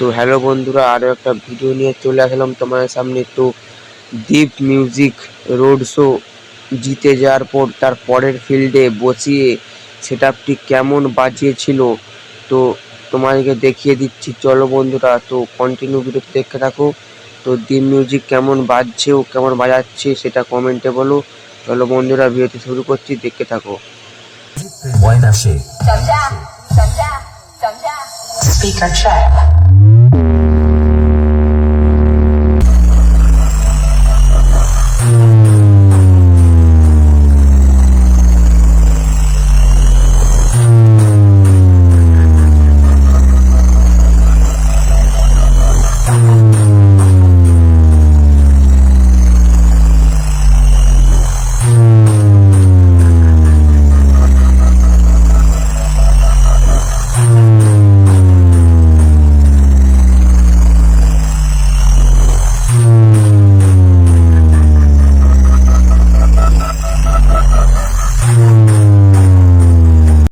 তো হ্যালো বন্ধুরা, আরও একটা ভিডিও নিয়ে চলে আসলাম তোমাদের সামনে। তো দীপ মিউজিক রোড শো জিতে যাওয়ার পর তার পরের ফিল্ডে বসিয়ে সেটআপটি কেমন বাজিয়েছিল তো তোমাদেরকে দেখিয়ে দিচ্ছি। চলো বন্ধুরা, তো কন্টিনিউ ভিডিওতে দেখতে থাকো। তো দীপ মিউজিক কেমন বাজছে ও কেমন বাজাচ্ছে সেটা কমেন্টে বলো। চলো বন্ধুরা, ভিডিওটি শুরু করছি, দেখতে থাকো। Speaker check.